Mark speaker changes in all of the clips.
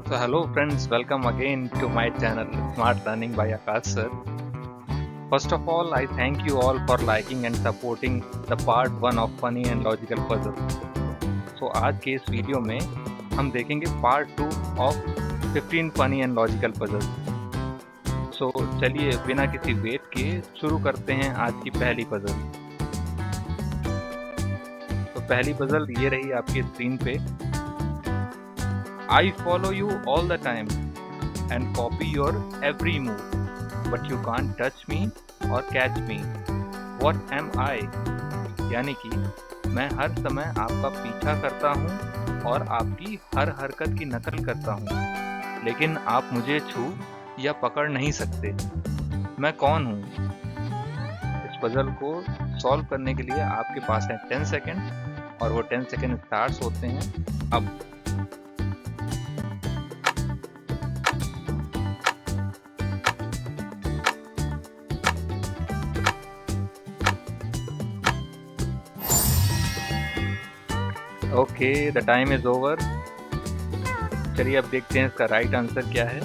Speaker 1: So hello friends, welcome again to my channel Smart Learning by Akash sir. First of all, I thank you all for liking and supporting the part 1 of funny and logical puzzles. So आज के इस video में हम देखेंगे part 2 of 15 funny and logical puzzles. So चलिए बिना किसी wait के शुरू करते हैं आज की पहली पजल। तो पहली पजल ये रही आपकी स्क्रीन पे। I follow you all the time and copy your every move, but you can't touch me or catch me. What am I? यानी कि मैं हर समय आपका पीछा करता हूँ और आपकी हर हरकत की नकल करता हूँ, लेकिन आप मुझे छू या पकड़ नहीं सकते। मैं कौन हूँ? इस पजल को सॉल्व करने के लिए आपके पास है 10 सेकेंड और वो 10 सेकेंड स्टार्ट होते हैं अब। Okay, the time is over. चलिए अब देखते हैं इसका राइट आंसर क्या है।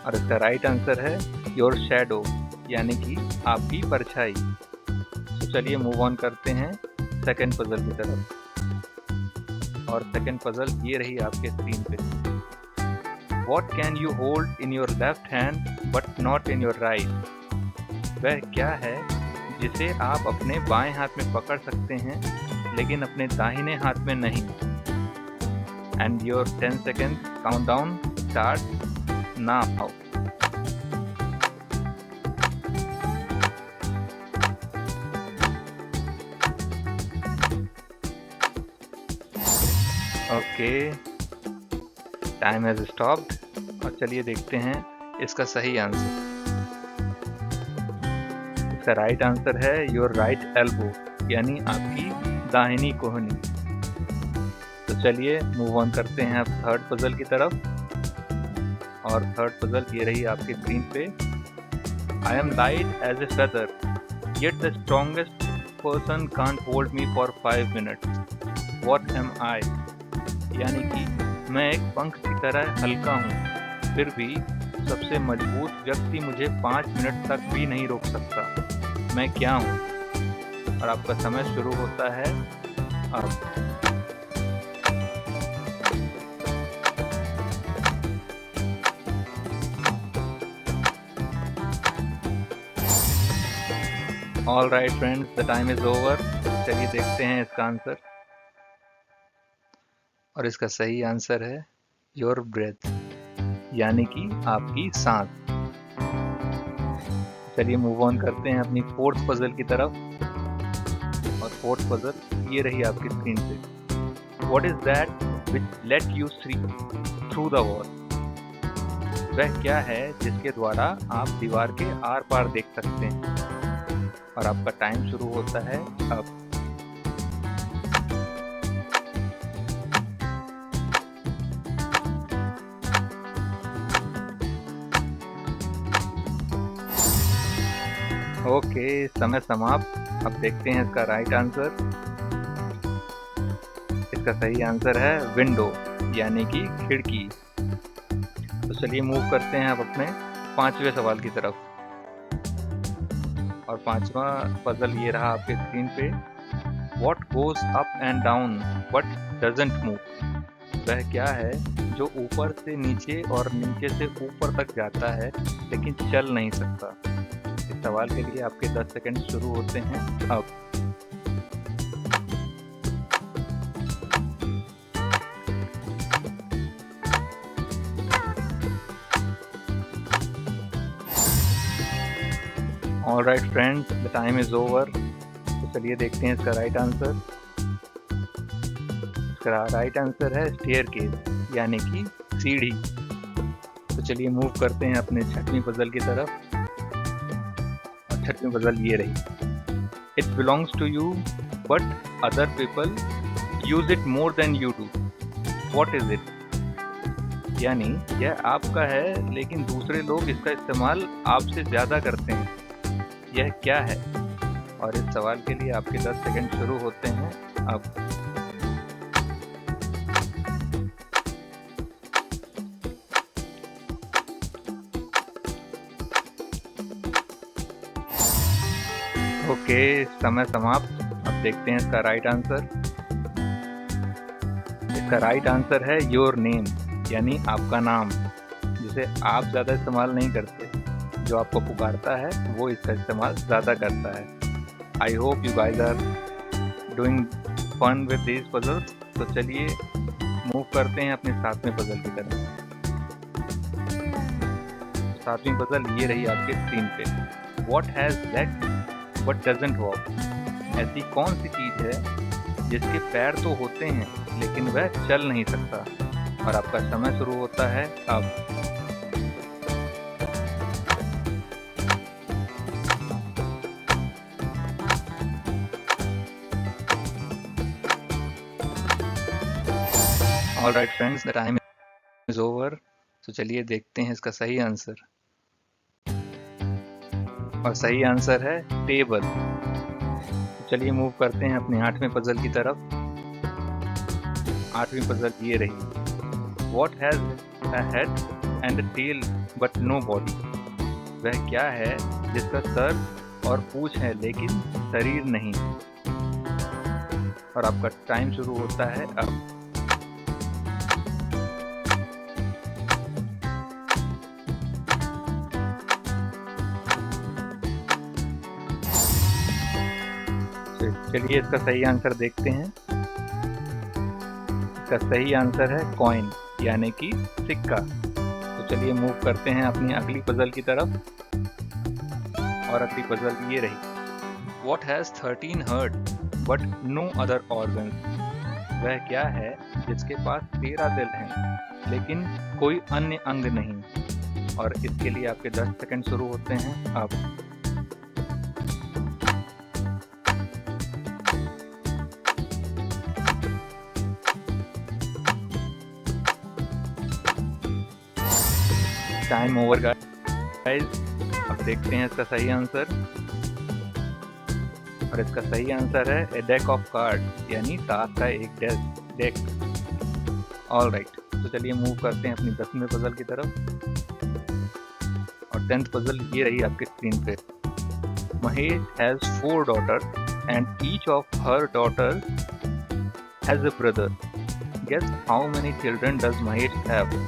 Speaker 1: और इसका राइट आंसर है योर शैडो, यानी कि आपकी परछाई। तो चलिए मूव ऑन करते हैं सेकंड पजल की तरफ। और सेकंड पजल ये रही आपके स्क्रीन पे। What can you hold in your left hand but not in your right? वह क्या है जिसे आप अपने बाएं हाथ में पकड़ सकते हैं लेकिन अपने दाहिने हाथ में नहीं? And your 10 second countdown start now. Okay, time has stopped. और चलिए देखते हैं इसका सही आंसर। इसका राइट आंसर है योर राइट एल्बो, यानी आपकी दाहिनी कोहनी। तो चलिए मूव ऑन करते हैं अब थर्ड पजल की तरफ। और थर्ड पजल ये रही आपकी स्क्रीन पे। I am light as a feather yet the strongest person can't hold me for 5 minutes. What am I? यानी कि मैं एक पंख की तरह हल्का हूँ, फिर भी सबसे मजबूत व्यक्ति मुझे 5 मिनट तक भी नहीं रोक सकता। मैं क्या हूँ? और आपका समय शुरू होता है अब। All right friends, the time is over. चलिए देखते हैं इसका आंसर। और इसका सही आंसर है योर ब्रेथ, यानी कि आपकी सांस। चलिए मूव ऑन करते हैं अपनी फोर्थ पजल की तरफ। और फोर्थ पजल ये रही आपकी स्क्रीन पे। What is that which let you see through the wall? वह क्या है जिसके द्वारा आप दीवार के आर पार देख सकते हैं? और आपका टाइम शुरू होता है अब। ओके, समय समाप्त। अब देखते हैं इसका राइट आंसर। इसका सही आंसर है विंडो, यानी कि खिड़की। तो चलिए मूव करते हैं अब अपने पांचवें सवाल की तरफ। और पांचवा पजल ये रहा आपके स्क्रीन पे। What goes up and down but doesn't move? वह क्या है जो ऊपर से नीचे और नीचे से ऊपर तक जाता है लेकिन चल नहीं सकता? इस सवाल के लिए आपके 10 सेकंड शुरू होते हैं अब। All right friends, the time is over. तो चलिए देखते हैं इसका राइट आंसर। इसका राइट आंसर है स्टेयरकेस, यानी कि सीढ़ी। तो चलिए मूव करते हैं अपने छठवीं पजल की तरफ। छठवीं पजल ये रही। It belongs to you but other people use it more than you do. What is it? यानी यह आपका है लेकिन दूसरे लोग इसका इस्तेमाल आपसे ज्यादा करते हैं। यह क्या है? और इस सवाल के लिए आपके 10 सेकंड शुरू होते हैं अब। ओके, समय समाप्त। अब देखते हैं इसका राइट आंसर। इसका राइट आंसर है योर नेम, यानी आपका नाम, जिसे आप ज़्यादा इस्तेमाल नहीं करते। जो आपको पुकारता है वो इसका इस्तेमाल ज़्यादा करता है। I hope you guys are doing fun with these puzzles. तो चलिए मूव करते हैं अपने 7वें पजल की तरफ। 7वीं पजल ये रही आपके स्क्रीन पे। What has legs but doesn't walk? ऐसी कौन सी चीज़ है जिसके पैर तो होते हैं लेकिन वह चल नहीं सकता? और आपका समय शुरू होता है अब। Alright friends, the time is over. तो चलिए देखते हैं इसका सही आंसर। और सही आंसर है टेबल। तो चलिए मूव करते हैं अपने 8वें पजल की तरफ। 8वीं पजल ये रही। What has a head and a tail but no body? वह क्या है जिसका सर और पूंछ है लेकिन शरीर नहीं? और आपका टाइम शुरू होता है अब। चलिए इसका सही आंसर देखते हैं। इसका सही आंसर है कॉइन, यानी कि सिक्का। तो चलिए मूव करते हैं अपनी अगली पजल की तरफ। और अगली पजल ये रही। What has 13 heart but no other organs? वह क्या है जिसके पास 13 दिल हैं लेकिन कोई अन्य अंग नहीं? और इसके लिए आपके 10 सेकंड शुरू होते हैं अब। Time over guys. अब देखते हैं इसका सही आंसर। और इसका सही आंसर है ए डेक ऑफ कार्ड, यानी ताश का एक डेक। ऑलराइट, तो चलिए मूव करते हैं अपनी 10वीं पजल की तरफ। और 10th पजल ये रही आपके स्क्रीन पे। Mahesh has 4 daughters and each of her daughters has a brother. Guess how many children does Mahesh have?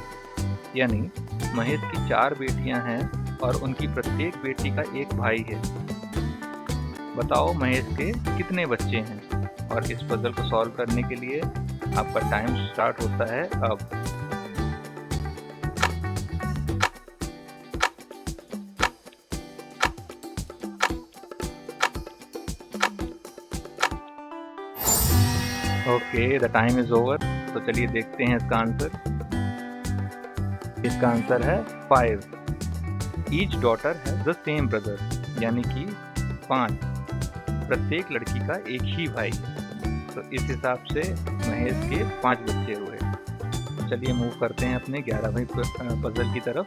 Speaker 1: यानी महेश की 4 बेटियां हैं और उनकी प्रत्येक बेटी का एक भाई है। बताओ महेश के कितने बच्चे हैं? और इस पजल को सॉल्व करने के लिए आपका टाइम स्टार्ट होता है अब। Okay, the time is over. तो चलिए देखते हैं इसका आंसर। इसका आंसर है 5। Each daughter has the same brother, यानी कि 5। प्रत्येक लड़की का एक ही भाई है। तो इस हिसाब से महेश के 5 बच्चे हुए। तो चलिए मूव करते हैं अपने 11वीं पजल की तरफ।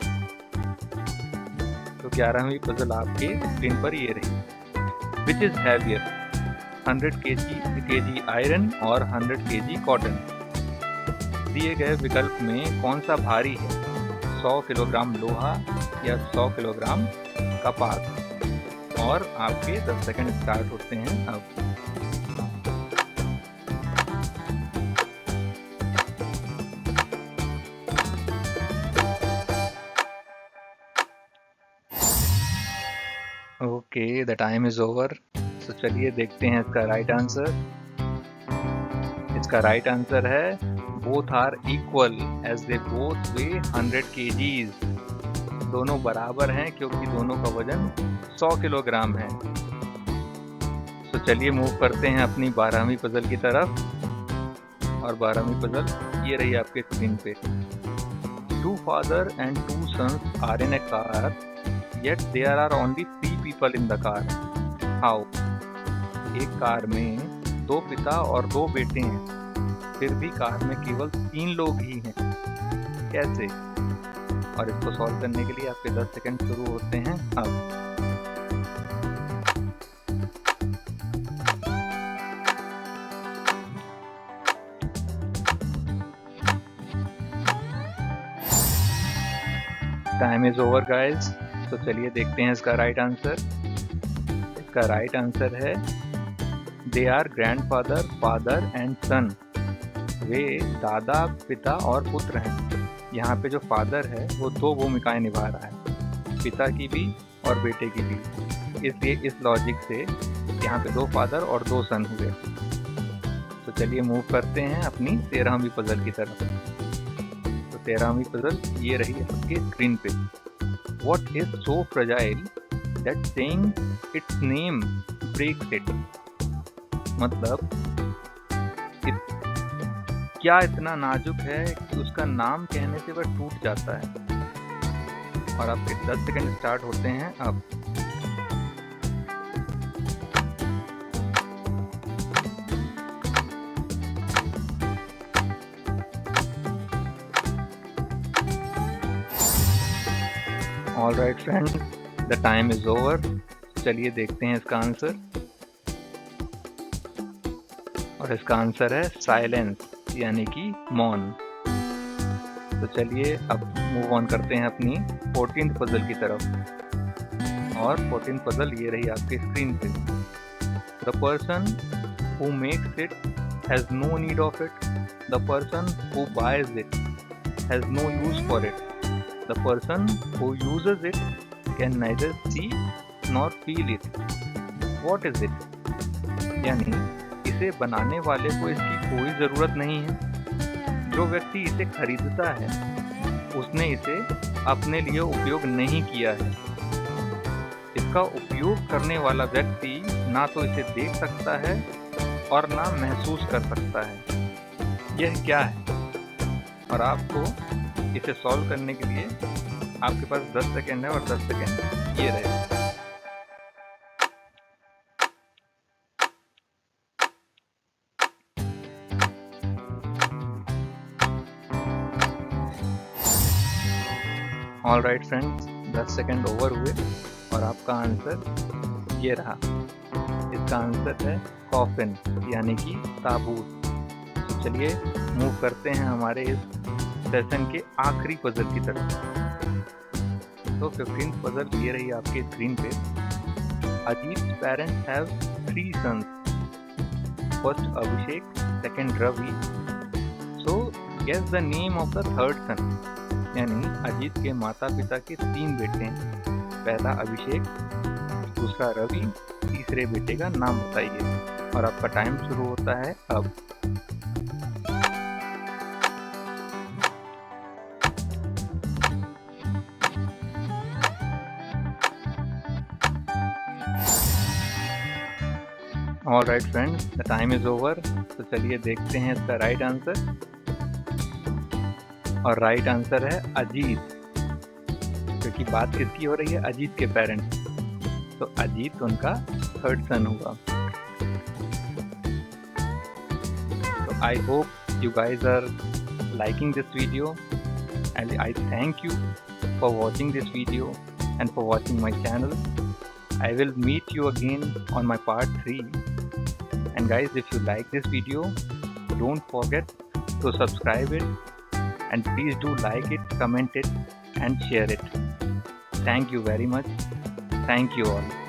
Speaker 1: तो 11वीं पजल आपके स्क्रीन पर ये रही। Which is heavier, 100 kg iron और 100 kg कॉटन? दिए गए विकल्प में कौन सा भारी है, 100 किलोग्राम लोहा या 100 किलोग्राम कपास? और आपके 10 सेकंड स्टार्ट होते हैं अब। Okay, the time is over. तो चलिए देखते हैं इसका राइट आंसर। इसका राइट आंसर है both are equal as they both weigh 100 kgs. दोनों बराबर हैं क्योंकि दोनों का वजन 100 किलोग्राम है। तो चलिए मूव करते हैं अपनी 12वीं पजल की तरफ। और 12वीं पजल ये रही आपके स्क्रीन पे। 2 fathers and 2 sons are in a car, yet there are only 3 people in the car. How? एक कार में 2 पिता और 2 बेटे हैं, फिर भी कार में केवल 3 लोग ही हैं। कैसे? और इसको सॉल्व करने के लिए आपके 10 सेकंड शुरू होते हैं अब। Time is over guys. तो चलिए देखते हैं इसका राइट आंसर। इसका राइट आंसर है they are grandfather, father and son. वे दादा, पिता और पुत्र हैं। यहाँ पे जो फादर है वो दो भूमिकाएं निभा रहा है, पिता की भी और बेटे की भी। इसलिए इस लॉजिक से यहाँ पे दो फादर और दो सन हुए। तो चलिए मूव करते हैं अपनी 13वीं पजल की तरफ। तो 13वीं पजल ये रही आपके स्क्रीन पे। What is so fragile that saying its name breaks it? मतलब क्या इतना नाजुक है कि उसका नाम कहने से वह टूट जाता है। और आपके 10 सेकंड स्टार्ट होते हैं अब। All right friend, the time is over. चलिए देखते हैं इसका आंसर। और इसका आंसर है साइलेंस, यानी कि मौन। तो चलिए अब मूव ऑन करते हैं अपनी 14th पजल की तरफ। और 14th पजल ये रही आपके स्क्रीन पे। The person who makes it has no need of it. The person who buys it has no use for it. The person who uses it can neither see nor feel it. What is it? यानी इसे बनाने वाले को इसकी कोई ज़रूरत नहीं है। जो व्यक्ति इसे खरीदता है उसने इसे अपने लिए उपयोग नहीं किया है। इसका उपयोग करने वाला व्यक्ति ना तो इसे देख सकता है और ना महसूस कर सकता है। यह क्या है? और आपको इसे सॉल्व करने के लिए आपके पास 10 सेकेंड है और 10 सेकेंड ये रहे। All right friends, 10 second over हुए और आपका आंसर ये रहा। इसका आंसर है कॉफिन, यानी कि ताबूत। तो चलिए मूव करते हैं हमारे इस सेशन के आखिरी पजल की तरफ। तो 15th पजल ये रही आपके स्क्रीन पे। Ajit parents have 3 sons, first Abhishek, second Ravi. So guess the name of the third son. यानी अजीत के माता पिता के 3 बेटे हैं। पहला अभिषेक, दूसरा रवि, तीसरे बेटे का नाम बताइए। और आपका टाइम शुरू होता है अब। All right friends, the time is over. तो चलिए देखते हैं इसका राइट आंसर। और राइट आंसर है अजीत। क्योंकि बात किसकी हो रही है? अजीत के पेरेंट्स। तो अजीत उनका थर्ड सन हुआ। तो I hope you guys are liking this video, and I thank you for watching this video and for watching my channel. I will meet you again on my part 3. And guys, if you like this video, don't forget to subscribe it, and please do like it, comment it and share it. Thank you very much. Thank you all.